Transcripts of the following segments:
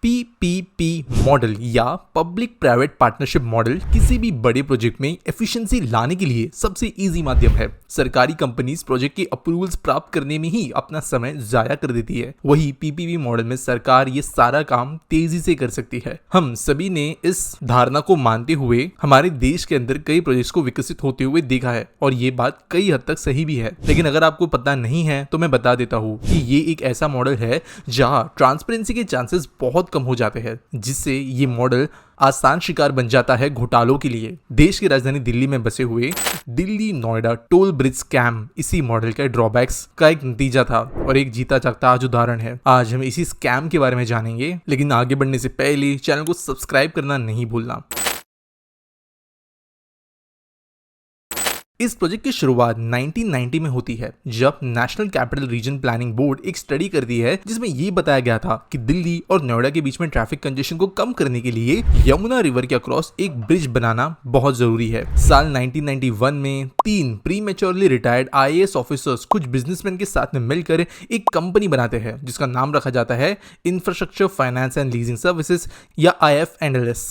PPP model या public private partnership model किसी भी बड़े प्रोजेक्ट में एफिशिएंसी लाने के लिए सबसे इजी माध्यम है। सरकारी कंपनीज प्रोजेक्ट के अप्रूवल्स प्राप्त करने में ही अपना समय जाया कर देती है, वही पीपीपी मॉडल में सरकार ये सारा काम तेजी से कर सकती है। हम सभी ने इस धारणा को मानते हुए हमारे देश के अंदर कई प्रोजेक्ट्स को विकसित होते हुए देखा है और ये बात कई हद तक सही भी है। लेकिन अगर आपको पता नहीं है तो मैं बता देता हूँ कि ये एक ऐसा मॉडल है जहाँ ट्रांसपेरेंसी के चांसेस बहुत कम हो जाते हैं, जिससे ये मॉडल आसान शिकार बन जाता है घोटालों के लिए। देश की राजधानी दिल्ली में बसे हुए Delhi Noida toll bridge scam इसी मॉडल के ड्रॉबैक्स का एक नतीजा था और एक जीता जागता आज उदाहरण है। आज हम इसी स्कैम के बारे में जानेंगे, लेकिन आगे बढ़ने से पहले चैनल को सब्सक्राइब करना नहीं भूलना। इस प्रोजेक्ट की शुरुआत 1990 में होती है, जब national capital region planning board एक स्टडी करती है जिसमें ये बताया गया था कि दिल्ली और नोएडा के बीच में ट्रैफिक कंजेशन को कम करने के लिए यमुना रिवर के अक्रॉस एक ब्रिज बनाना बहुत जरूरी है। साल 1991 में 3 प्रीमेच्योरली रिटायर्ड IAS ऑफिसर्स कुछ बिजनेसमैन के साथ में मिलकर एक कंपनी बनाते हैं जिसका नाम रखा जाता है infrastructure finance and leasing services या IFNLS।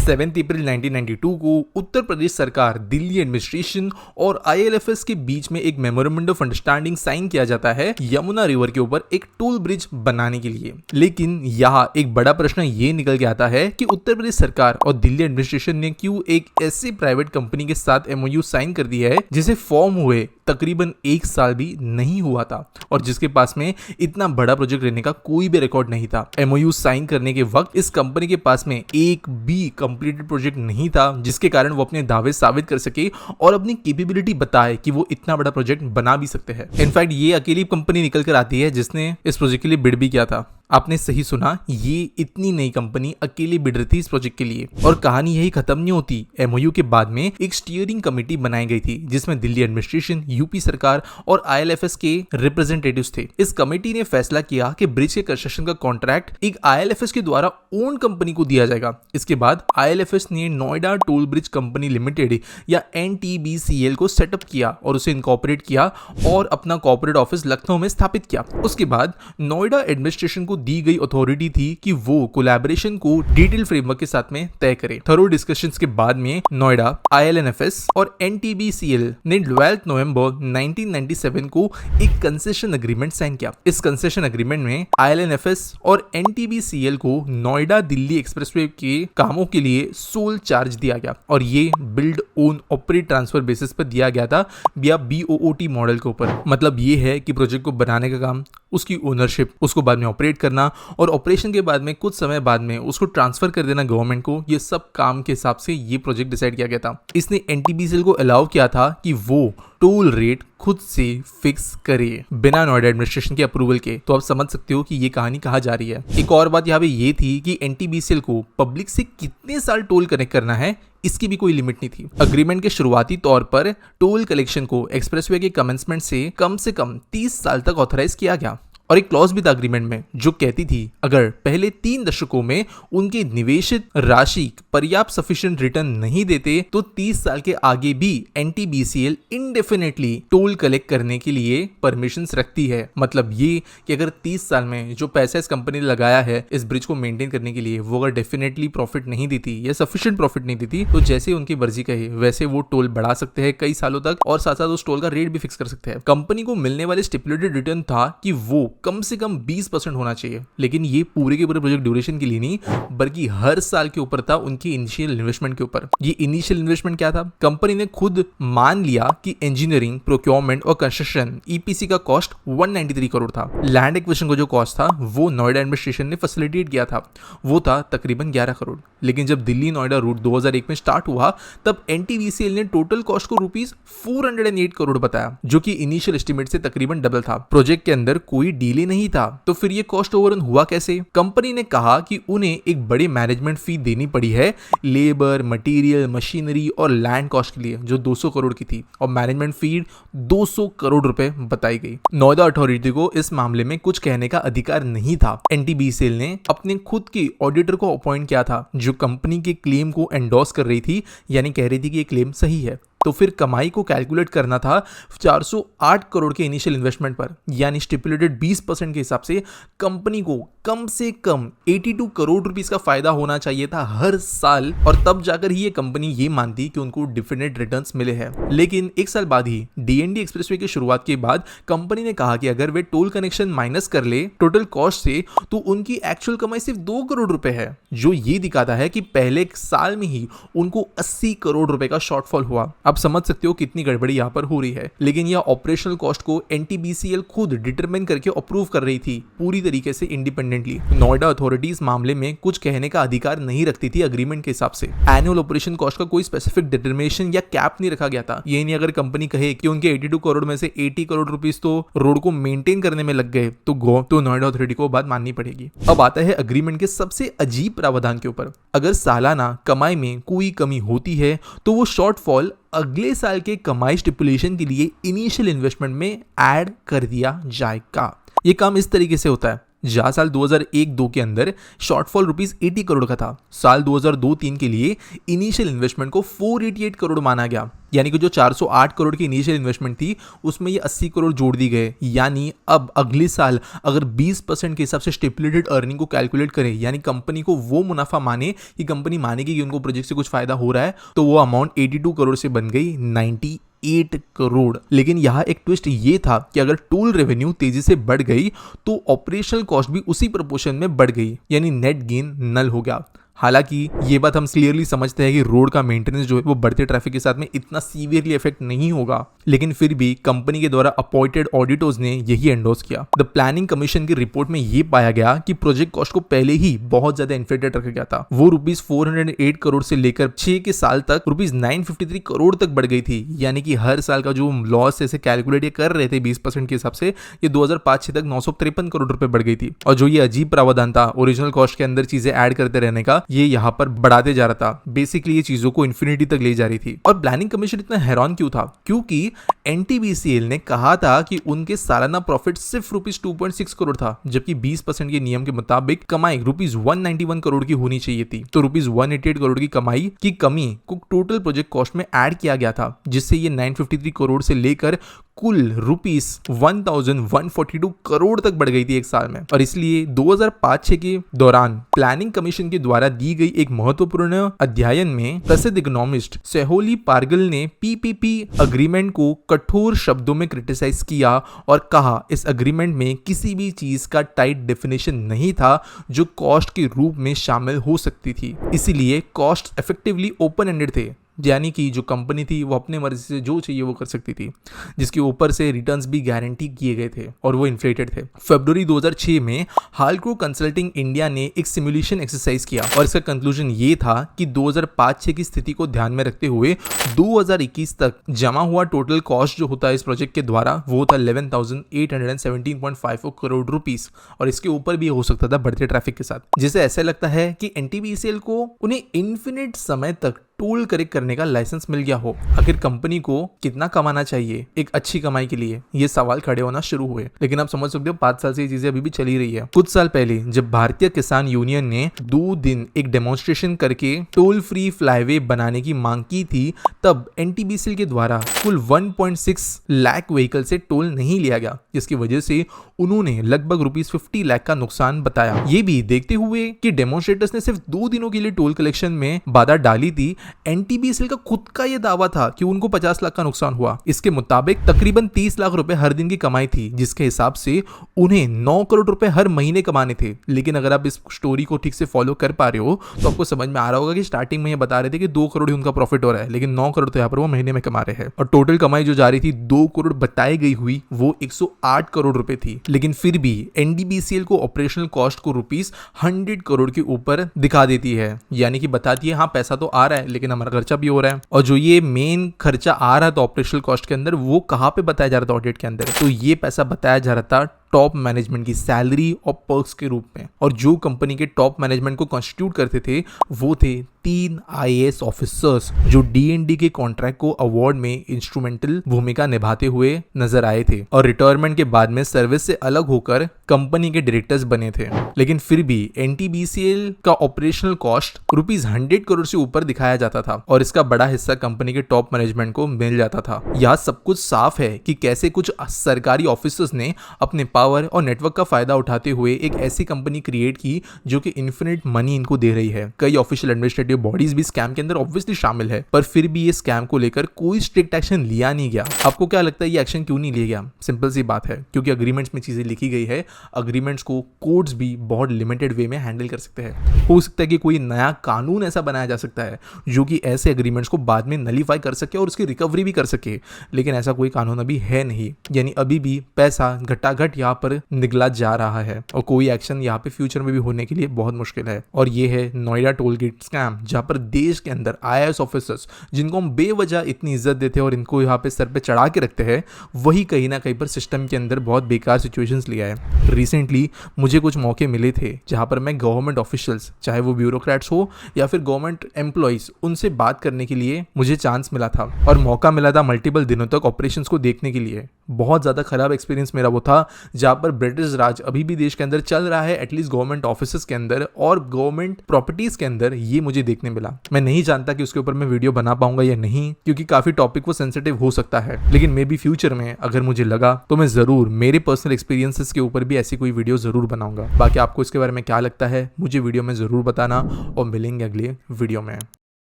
7 अप्रैल 1992 को उत्तर प्रदेश सरकार, दिल्ली एडमिनिस्ट्रेशन और ILFS के बीच में एक मेमोरेंडम ऑफ अंडरस्टैंडिंग साइन किया जाता है यमुना रिवर के ऊपर एक टोल ब्रिज बनाने के लिए। लेकिन यहाँ एक बड़ा प्रश्न ये निकल के आता है कि उत्तर प्रदेश सरकार और दिल्ली एडमिनिस्ट्रेशन ने क्यों एक ऐसी प्राइवेट कंपनी के साथ MOU साइन कर दिया है जिसे फॉर्म हुए तकरीबन 1 साल भी नहीं हुआ था और जिसके पास में इतना बड़ा प्रोजेक्ट रहने का कोई भी रिकॉर्ड नहीं था। MOU साइन करने के वक्त इस कंपनी के पास में एक भी कंप्लीटेड प्रोजेक्ट नहीं था जिसके कारण वो अपने दावे साबित कर सके और अपनी कैपेबिलिटी बताए कि वो इतना बड़ा प्रोजेक्ट बना भी सकते हैं। इनफैक्ट ये अकेली कंपनी निकल कर आती है जिसने इस प्रोजेक्ट के लिए बिड भी किया था। आपने सही सुना, ये इतनी नई कंपनी अकेली बिड रही थी इस प्रोजेक्ट के लिए। और कहानी यही खत्म नहीं होती। MOU के बाद में एक स्टीयरिंग कमेटी बनाई गई थी जिसमें दिल्ली एडमिनिस्ट्रेशन, यूपी सरकार और ILFS के रिप्रेजेंटेटिव्स थे। इस कमेटी ने फैसला किया कि ब्रिज के कंस्ट्रक्शन का कॉन्ट्रैक्ट एक ILFS के द्वारा ओन कंपनी को दिया जाएगा। इसके बाद ILFS ने Noida toll bridge company limited या NTBCL को सेटअप किया और उसे इनकॉर्पोरेट किया और अपना कॉर्पोरेट ऑफिस लखनऊ में स्थापित किया। उसके बाद नोएडा एडमिनिस्ट्रेशन को दी गई अथॉरिटी थी कि वो कोलैबोरेशन को डिटेल फ्रेमवर्क के साथ में तय करे। थरो डिस्कशंस के बाद में नोएडा, ILNFS और NTBCL ने 12 नवंबर 1997 को एक कंसेशन एग्रीमेंट साइन किया। इस कंसेशन एग्रीमेंट में ILNFS और NTBCL को नोएडा दिल्ली एक्सप्रेसवे के कामों के लिए सोल चार्ज दिया गया और ये build own operate transfer basis पर दिया गया था या BOOT मॉडल के ऊपर। मतलब ये है कि प्रोजेक्ट को बनाने का काम, उसकी ओनरशिप, उसको बाद में ऑपरेट करना और ऑपरेशन के बाद में कुछ समय बाद में उसको ट्रांसफर कर देना गवर्नमेंट को, ये सब काम के हिसाब से ये प्रोजेक्ट डिसाइड किया गया था। इसने NTBCL को अलाउ किया था कि वो टोल रेट खुद से फिक्स करे बिना नोएडा एडमिनिस्ट्रेशन के अप्रूवल के। तो आप समझ सकते हो कि ये कहानी कहाँ जा रही है। एक और बात यहाँ पे ये थी कि NTBCL को पब्लिक से कितने साल टोल कलेक्ट करना है इसकी भी कोई लिमिट नहीं थी। अग्रीमेंट के शुरुआती तौर पर टोल कलेक्शन को एक्सप्रेसवे के कमेंसमेंट से कम 30 साल तक ऑथराइज किया गया और एक क्लॉज भी था अग्रीमेंट में जो कहती थी अगर पहले 3 दशकों में उनके निवेशित राशि पर्याप्त सफिशिएंट रिटर्न नहीं देते तो 30 साल के आगे भी NTBCL इंडेफिनेटली टोल कलेक्ट करने के लिए परमिशंस रखती है। मतलब ये कि अगर 30 साल में जो पैसा इस कंपनी ने लगाया है इस ब्रिज को मेंटेन करने के लिए, वो अगर डेफिनेटली प्रॉफिट नहीं देती या सफिशिएंट प्रॉफिट नहीं देती तो जैसे उनकी मर्जी कहे वैसे वो टोल बढ़ा सकते हैं कई सालों तक और साथ साथ उस टोल का रेट भी फिक्स कर सकते हैं। कंपनी को मिलने वाले स्टिपुलेटेड रिटर्न था कि वो कम से कम 20% होना चाहिए, लेकिन ये पूरे के पूरे प्रोजेक्ट ड्यूरेशन के लिए नहीं बल्कि हर साल के ऊपर था उनकी इनिशियल इन्वेस्टमेंट के ऊपर। ये इनिशियल इन्वेस्टमेंट क्या था? कंपनी ने खुद मान लिया कि इंजीनियरिंग, प्रोक्योरमेंट और कंस्ट्रक्शन EPC का कॉस्ट 193 करोड़ था। लैंड एक्विजिशन का जो कॉस्ट था वो नोएडा एडमिनिस्ट्रेशन ने फैसिलिटेट किया था, वो था तकरीबन 11 करोड़। लेकिन जब दिल्ली नोएडा रूट 2001 में स्टार्ट हुआ तब NTBCL ने टोटल कॉस्ट को ₹408 करोड़ बताया, जो कि इनिशियल एस्टिमेट से तकरीबन डबल था। प्रोजेक्ट के अंदर कोई डीले नहीं था, तो फिर ये कॉस्ट ओवररन हुआ कैसे? कंपनी ने कहा कि उन्हें एक बड़ी मैनेजमेंट फी देनी पड़ी है लेबर, मटेरियल, मशीनरी और लैंड कॉस्ट के लिए जो 200 करोड़ की थी और मैनेजमेंट फी 200 करोड़ रुपए बताई गई। नोएडा अथॉरिटी को इस मामले में कुछ कहने का अधिकार नहीं था। NTBCL ने अपने खुद के ऑडिटर को अपॉइंट किया था जो कंपनी के क्लेम को एंडोर्स कर रही थी, यानी कह रही थी कि ये क्लेम सही है। तो फिर कमाई को कैलकुलेट करना था 408 करोड़ के इनिशियल इन्वेस्टमेंट पर, यानी स्टिपुलेटेड 20% के हिसाब से कंपनी को कम से कम 82 करोड़ रुपीस का फायदा होना चाहिए था हर साल, और तब जाकर ही ये कंपनी ये मानती कि उनको डिफिनेट रिटर्न्स मिले हैं। लेकिन एक साल बाद ही डीएनडी एक्सप्रेसवे की शुरुआत के बाद कंपनी ने कहा कि अगर वे टोल कनेक्शन माइनस कर ले टोटल कॉस्ट से तो उनकी एक्चुअल कमाई सिर्फ 2 करोड़ रुपए है, जो ये दिखाता है कि पहले एक साल में ही उनको 80 करोड़ रुपए का शॉर्टफॉल हुआ। आप समझ सकते हो कितनी गड़बड़ी यहाँ पर हो रही है। लेकिन यह ऑपरेशनल कॉस्ट को एनटीबीसीएल खुद डिटरमाइन करके अप्रूव कर रही थी पूरी तरीके से इंडिपेंडेंटली। नोएडा अथॉरिटी इस मामले में कुछ कहने का अधिकार नहीं रखती थी अग्रीमेंट के हिसाब से। एनुअल ऑपरेशन कॉस्ट का कोई स्पेसिफिक डिटरमिनेशन या कैप नहीं रखा गया था। ये नहीं अगर कंपनी कहे कि उनके 82 करोड़ में से 80 करोड़ रुपीस तो रोड को मेंटेन करने में लग गए तो नोएडा अथॉरिटी को बात माननी पड़ेगी। अब आता है अग्रीमेंट के सबसे अजीब प्रावधान के ऊपर। अगर सालाना कमाई में कोई कमी होती है तो वो शॉर्टफॉल अगले साल के कमाई स्टिपुलेशन के लिए इनिशियल इन्वेस्टमेंट में ऐड कर दिया जाएगा। ये काम इस तरीके से होता है, जहां साल 2001-2 के अंदर शॉर्टफॉल रुपीस 80 करोड़ का था, साल 2002-3 के लिए इनिशियल इन्वेस्टमेंट को 488 करोड़ माना गया, यानी कि जो 408 करोड़ की इनिशियल इन्वेस्टमेंट थी उसमें ये 80 करोड़ जोड़ दी गए। यानी अब अगले साल अगर 20% के हिसाब से स्टिपुलेटेड अर्निंग को कैलकुलेट करें, यानी कंपनी को वो मुनाफा माने कि कंपनी मानेगी कि उनको प्रोजेक्ट से कुछ फायदा हो रहा है, तो वो अमाउंट 82 करोड़ से बन गई 98 करोड़। लेकिन यहाँ एक ट्विस्ट ये था कि अगर टोल रेवेन्यू तेजी से बढ़ गई तो ऑपरेशनल कॉस्ट भी उसी प्रोपोर्शन में बढ़ गई, यानी नेट गेन नल हो गया। हालांकि ये बात हम क्लियरली समझते हैं कि रोड का मेंटेनेंस जो है वो बढ़ते ट्रैफिक के साथ में इतना सीवियरली इफेक्ट नहीं होगा, लेकिन फिर भी कंपनी के द्वारा अपॉइंटेड ऑडिटर्स ने यही एंडोर्स किया। द प्लानिंग कमीशन की रिपोर्ट में ये पाया गया कि प्रोजेक्ट कॉस्ट को पहले ही बहुत ज्यादा इन्फ्लेटेड रखा गया था। वो रुपीस 408 करोड़ से लेकर 6 के साल तक रुपीस 953 करोड़ तक बढ़ गई थी, यानी कि हर साल का जो लॉस ऐसे कैलकुलेट ये कर रहे थे 20% के हिसाब से, ये 2005-6 तक 953 करोड़ रुपए बढ़ गई थी। और जो ये अजीब प्रावधान था ओरिजिनल कॉस्ट के अंदर चीजें ऐड करते रहने का, ये यहाँ पर बढ़ाते जा रहा था। बेसिकली ये चीजों को इन्फिनिटी तक ले जा रही थी। और प्लानिंग कमीशन इतना हैरान क्यों था? क्योंकि एनटीबीसीएल ने कहा था कि उनके सालाना प्रॉफिट सिर्फ रुपीस 2.6 करोड़ था, जबकि 20% के नियम के मुताबिक कमाई रुपीस 191 करोड़ की होनी चाहिए थी। तो रुपीस 188 करोड़ की कमाई की कमी को टोटल प्रोजेक्ट कॉस्ट में ऐड किया गया था, जिससे ये 953 करोड़ से लेकर कुल रुपीस 1142 करोड़ तक बढ़ गई थी एक साल में। और इसलिए 2005-6 के दौरान प्लानिंग कमीशन के द्वारा दी गई एक महत्वपूर्ण अध्ययन में प्रसिद्ध इकोनॉमिस्ट सेहोली पारगल ने पीपीपी अग्रीमेंट को कठोर शब्दों में क्रिटिसाइज किया और कहा इस अग्रीमेंट में किसी भी चीज का टाइट डेफिनेशन नहीं था जो कॉस्ट के रूप में शामिल हो सकती थी। इसीलिए कॉस्ट इफेक्टिवली ओपन एंडेड थे, यानी कि जो कंपनी थी वो अपने मर्जी से जो चाहिए वो कर सकती थी, जिसके ऊपर से रिटर्न्स भी गारंटी किए गए थे और वो इन्फ्लेटेड थे। फरवरी 2006 में हालको कंसल्टिंग इंडिया ने एक सिमुलेशन एक्सरसाइज किया और इसका कंक्लूजन ये था कि 2005-6 की स्थिति को ध्यान में रखते हुए 2021 तक जमा हुआ टोटल कॉस्ट जो होता है इस प्रोजेक्ट के द्वारा वो था 11,817.54 करोड़ रुपीस, और इसके ऊपर भी हो सकता था बढ़ते ट्रैफिक के साथ। जिसे ऐसा लगता है कि एनटीबीसीएल को उन्हें इन्फिनिट समय तक टोल करेक्ट करने का लाइसेंस मिल गया हो। आखिर कंपनी को कितना कमाना चाहिए एक अच्छी कमाई के लिए, ये सवाल खड़े होना शुरू हुए। लेकिन आप समझ सकते हो 5 साल से ये चीजें अभी भी चली रही है। कुछ साल पहले जब भारतीय किसान यूनियन ने 2 दिन एक डेमोन्स्ट्रेशन करके टोल फ्री फ्लाईवे बनाने की मांग की थी, तब एनटीबीसीएल के द्वारा कुल 1.6 लाख व्हीकल से टोल नहीं लिया गया, जिसकी वजह से उन्होंने लगभग रुपीस 50 लाख का नुकसान बताया। ये भी देखते हुए कि डेमोन्स्ट्रेटर्स ने सिर्फ 2 दिनों के लिए टोल कलेक्शन में बाधा डाली थी, एनटीबीसीएल का खुद का यह दावा था कि उनको 50 लाख का नुकसान हुआ। इसके मुताबिक तकरीबन 30 लाख रुपए हर दिन की कमाई थी, जिसके हिसाब से उन्हें 9 करोड़ रुपए हर महीने कमाने थे। लेकिन अगर आप इस स्टोरी को ठीक से फॉलो कर पा रहे हो तो आपको समझ में आ रहा होगा कि स्टार्टिंग में ये बता रहे थे कि 2 करोड़ ही उनका प्रॉफिट हो रहा है, लेकिन 9 करोड़ तो यहाँ पर वो महीने में कमा रहे हैं। और टोटल कमाई जो जा रही थी 2 करोड़ बताई गई हुई वो 108 करोड़ रुपए थी। लेकिन फिर भी एनटीबीसीएल को ऑपरेशनल कॉस्ट को रुपीस 100 करोड़ के ऊपर दिखा देती है, यानी कि बताती है हाँ पैसा तो आ रहा है लेकिन हमारा खर्चा भी हो रहा है। और जो ये मेन खर्चा आ रहा था ऑपरेशनल कॉस्ट के अंदर वो कहाँ पे बताया जा रहा था ऑडिट के अंदर, तो ये पैसा बताया जा रहा था टॉप मैनेजमेंट की सैलरी और पर्क्स के रूप में। और जो कंपनी के टॉप मैनेजमेंट को कॉन्स्टिट्यूट करते थे वो थे 3 IAS ऑफिसर्स जो D&D के कॉन्ट्रैक्ट को अवार्ड में इंस्ट्रूमेंटल भूमिका निभाते हुए नजर आए थे और रिटायरमेंट के बाद में सर्विस से अलग होकर कंपनी के डायरेक्टर्स बने थे। लेकिन फिर भी NTPCL का ऑपरेशनल कॉस्ट ₹100 करोड़ से ऊपर दिखाया जाता था और इसका बड़ा हिस्सा कंपनी के टॉप मैनेजमेंट को मिल जाता था। यह सब कुछ साफ है कि कैसे कुछ सरकारी ऑफिसर्स ने अपने पावर और नेटवर्क का फायदा उठाते हुए एक ऐसी कंपनी क्रिएट की जो कि इन्फिनिट मनी इनको दे रही है। कई ऑफिशियल एडमिनिस्ट्रेटिव बॉडीज भी स्कैम के अंदर ऑब्वियसली शामिल है, पर फिर भी ये स्कैम को लेकर कोई स्ट्रिक्ट एक्शन लिया नहीं गया। आपको क्या लगता है ये एक्शन क्यों नहीं लिया गया? सिंपल सी बात है, क्योंकि अग्रीमेंट्स में चीजें लिखी गई है, अग्रीमेंट्स को कोर्ट्स भी बहुत लिमिटेड वे में हैंडल कर सकते हैं। हो सकता है कि कोई नया कानून ऐसा बनाया जा सकता है जो कि ऐसे एग्रीमेंट्स को बाद में नलीफाई कर सके और उसकी रिकवरी भी कर सके, लेकिन ऐसा कोई कानून अभी है नहीं। यानी अभी भी पैसा घटाघट यहाँ पर निगला जा रहा है और कोई एक्शन यहाँ पे फ्यूचर में भी होने के लिए बहुत मुश्किल है। और ये है नोएडा टोल गेट स्कैम, जहाँ पर देश के अंदर IAS ऑफिसर्स जिनको हम बेवजह इतनी इज्जत देते हैं और इनको यहाँ पे सर पे चढ़ा के रखते हैं, वही कहीं ना कहीं पर सिस्टम के अंदर बहुत बेकार सिचुएशंस लिया है। रिसेंटली मुझे कुछ मौके मिले थे जहाँ पर मैं गवर्नमेंट ऑफिशियल्स, चाहे वो ब्यूरोक्रेट्स हो या फिर गवर्नमेंट एम्प्लॉइज, उनसे बात करने के लिए मुझे चांस मिला था और मौका मिला था मल्टीपल दिनों तक ऑपरेशंस को देखने के लिए। बहुत ज़्यादा खराब एक्सपीरियंस मेरा वो था जहाँ पर ब्रिटिश राज अभी भी देश के अंदर चल रहा है, एटलीस्ट गवर्नमेंट ऑफिसेस के अंदर और गवर्नमेंट प्रॉपर्टीज के अंदर। ये मुझे देखने मिला। मैं नहीं जानता कि उसके ऊपर मैं वीडियो बना पाऊंगा या नहीं, क्योंकि काफी टॉपिक वो सेंसिटिव हो सकता है, लेकिन मे बी फ्यूचर में अगर मुझे लगा तो मैं जरूर मेरे पर्सनल एक्सपीरियंसेस के ऊपर भी ऐसी कोई वीडियो जरूर बनाऊंगा। बाकी आपको इसके बारे में क्या लगता है मुझे वीडियो में जरूर बताना और मिलेंगे अगले वीडियो में।